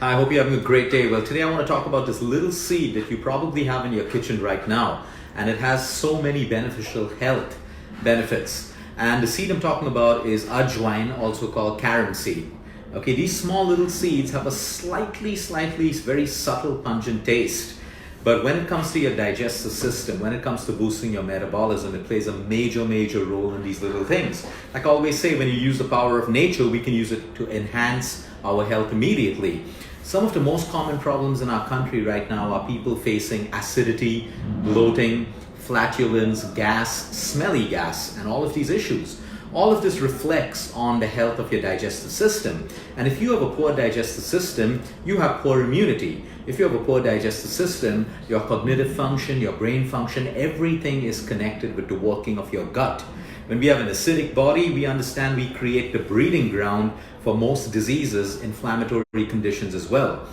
Hi, I hope you're having a great day. Well, today I want to talk about this little seed that you probably have in your kitchen right now, and it has so many beneficial health benefits. And the seed I'm talking about is ajwain, also called carom seed. Okay, these small little seeds have a slightly, very subtle, pungent taste. But when it comes to your digestive system, when it comes to boosting your metabolism, it plays a major role in these little things. Like I always say, when you use the power of nature, we can use it to enhance our health immediately. Some of the most common problems in our country right now are people facing acidity, bloating, flatulence, gas, smelly gas, and all of these issues. All of this reflects on the health of your digestive system. And if you have a poor digestive system, you have poor immunity. If you have a poor digestive system, your cognitive function, your brain function, everything is connected with the working of your gut. When we have an acidic body, we understand we create the breeding ground for most diseases, inflammatory conditions as well.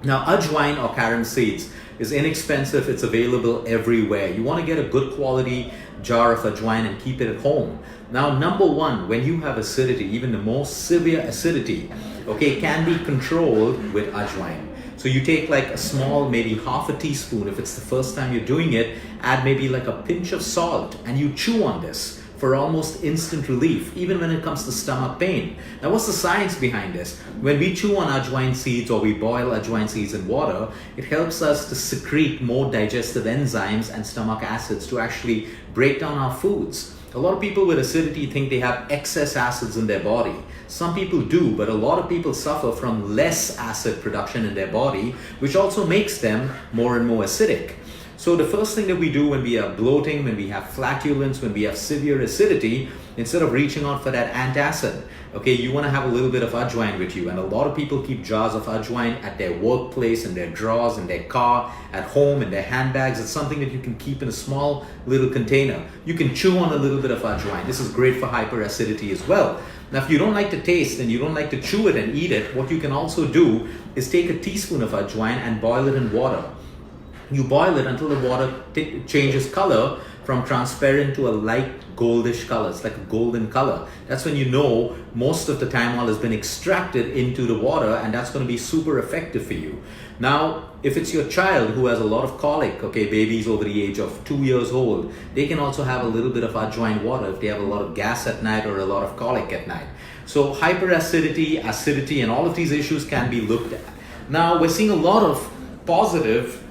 Now, ajwain or carom seeds is inexpensive. It's available everywhere. You want to get a good quality jar of ajwain and keep it at home. Now, number one, when you have acidity, even the most severe acidity, okay, can be controlled with ajwain. So you take like a small, maybe half a teaspoon, if it's the first time you're doing it, add maybe like a pinch of salt and you chew on this for almost instant relief, even when it comes to stomach pain. Now, what's the science behind this? When we chew on ajwain seeds or we boil ajwain seeds in water, it helps us to secrete more digestive enzymes and stomach acids to actually break down our foods. A lot of people with acidity think they have excess acids in their body. Some people do, but a lot of people suffer from less acid production in their body, which also makes them more and more acidic. So the first thing that we do when we are bloating, when we have flatulence, when we have severe acidity, instead of reaching out for that antacid, okay, you want to have a little bit of ajwain with you. And a lot of people keep jars of ajwain at their workplace, in their drawers, in their car, at home, in their handbags. It's something that you can keep in a small little container. You can chew on a little bit of ajwain. This is great for hyperacidity as well. Now, if you don't like the taste and you don't like to chew it and eat it, what you can also do is take a teaspoon of ajwain and boil it in water. You boil it until the water changes color from transparent to a light goldish color. It's like a golden color. That's when you know most of the time oil has been extracted into the water, and that's going to be super effective for you. Now, if it's your child who has a lot of colic, okay, babies over the age of 2 years old, they can also have a little bit of ajwain water if they have a lot of gas at night or a lot of colic at night. So hyperacidity, acidity, and all of these issues can be looked at. Now, we're seeing a lot of positive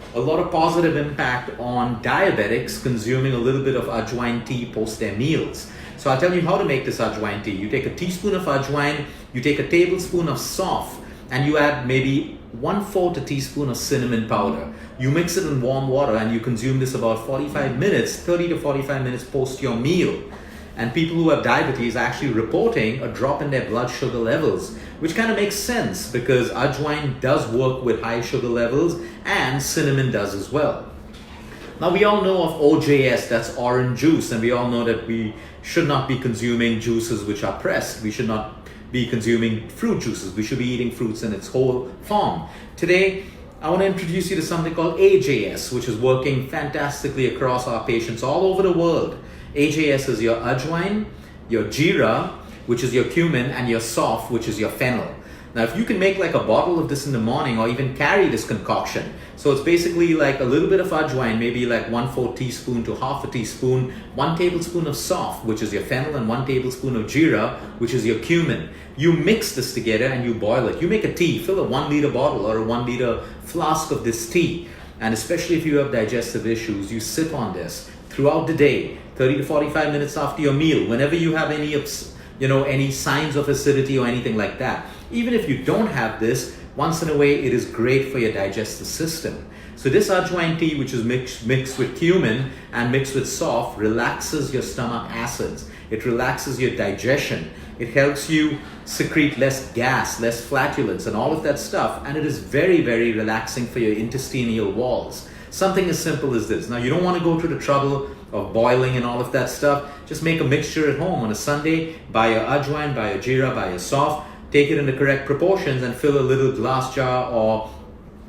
impact on diabetics consuming a little bit of ajwain tea post their meals. So I'll tell you how to make this ajwain tea. You take a teaspoon of ajwain, you take a tablespoon of soft, and you add maybe 1/4 a teaspoon of cinnamon powder. You mix it in warm water and you consume this about 45 minutes, 30 to 45 minutes post your meal. And people who have diabetes are actually reporting a drop in their blood sugar levels, which kind of makes sense because ajwain does work with high sugar levels and cinnamon does as well. Now, we all know of OJS, that's orange juice, and we all know that we should not be consuming juices which are pressed. We should not be consuming fruit juices. We should be eating fruits in its whole form. Today, I want to introduce you to something called AJS, which is working fantastically across our patients all over the world. AJS is your ajwain, your jeera, which is your cumin, and your soft, which is your fennel. Now, if you can make like a bottle of this in the morning or even carry this concoction, so it's basically like a little bit of ajwain, maybe like 1/4 teaspoon to half a teaspoon, 1 tablespoon of soft, which is your fennel, and 1 tablespoon of jeera, which is your cumin. You mix this together and you boil it. You make a tea, fill a 1 liter bottle or a 1 liter flask of this tea. And especially if you have digestive issues, you sip on this throughout the day, 30 to 45 minutes after your meal, whenever you have any signs of acidity or anything like that. Even if you don't have this, once in a way, it is great for your digestive system. So this ajwain tea, which is mixed with cumin and mixed with soft, relaxes your stomach acids. It relaxes your digestion. It helps you secrete less gas, less flatulence, and all of that stuff. And it is very relaxing for your intestinal walls. Something as simple as this. Now, you don't want to go through the trouble of boiling and all of that stuff. Just make a mixture at home on a Sunday. Buy your ajwain, buy your jeera, buy your soft. Take it in the correct proportions and fill a little glass jar or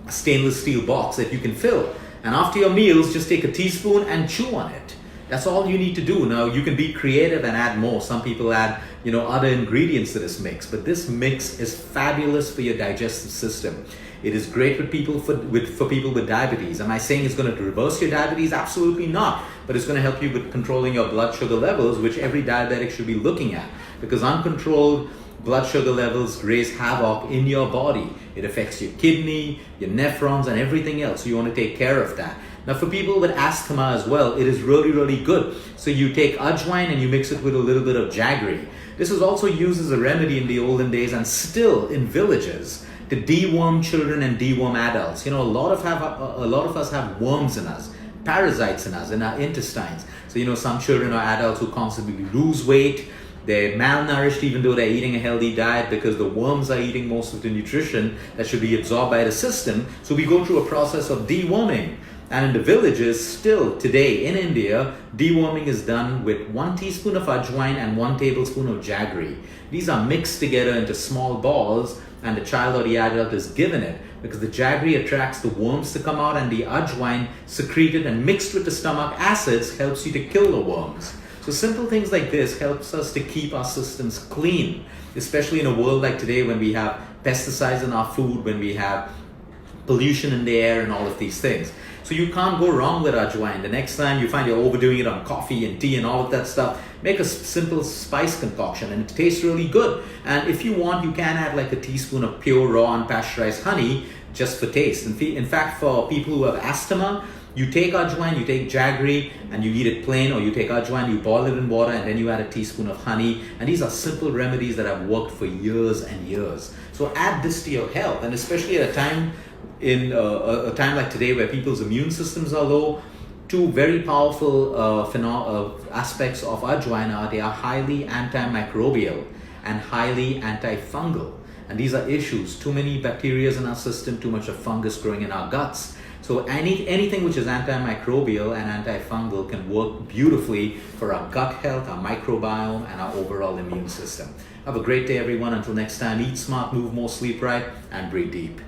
a stainless steel box that you can fill. And after your meals, just take a teaspoon and chew on it. That's all you need to do. Now, you can be creative and add more. Some people add other ingredients to this mix. But this mix is fabulous for your digestive system. It is great for people with diabetes. Am I saying it's going to reverse your diabetes? Absolutely not. But it's going to help you with controlling your blood sugar levels, which every diabetic should be looking at, because uncontrolled blood sugar levels raise havoc in your body. It affects your kidney, your nephrons, and everything else. So you want to take care of that. Now, for people with asthma as well, it is really, really good. So you take ajwain and you mix it with a little bit of jaggery. This was also used as a remedy in the olden days and still in villages to deworm children and deworm adults. A lot of us have worms in us, parasites in us, in our intestines. So some children or adults who constantly lose weight, they're malnourished even though they're eating a healthy diet, because the worms are eating most of the nutrition that should be absorbed by the system. So we go through a process of deworming. And in the villages, still today in India, deworming is done with 1 teaspoon of ajwain and 1 tablespoon of jaggery. These are mixed together into small balls, and the child or the adult is given it, because the jaggery attracts the worms to come out, and the ajwain secreted and mixed with the stomach acids helps you to kill the worms. So simple things like this helps us to keep our systems clean, especially in a world like today when we have pesticides in our food, when we have pollution in the air and all of these things. So you can't go wrong with ajwain. The next time you find you're overdoing it on coffee and tea and all of that stuff, make a simple spice concoction and it tastes really good. And if you want, you can add like a teaspoon of pure raw unpasteurized honey just for taste. In fact, for people who have asthma, you take ajwain, you take jaggery, and you eat it plain, or you take ajwain, you boil it in water, and then you add a teaspoon of honey. And these are simple remedies that have worked for years and years. So add this to your health, and especially at a time a time like today where people's immune systems are low. Two very powerful aspects of ajwain are they are highly antimicrobial and highly antifungal. And these are issues. Too many bacteria in our system, too much of fungus growing in our guts. So anything which is antimicrobial and antifungal can work beautifully for our gut health, our microbiome, and our overall immune system. Have a great day, everyone. Until next time, eat smart, move more, sleep right, and breathe deep.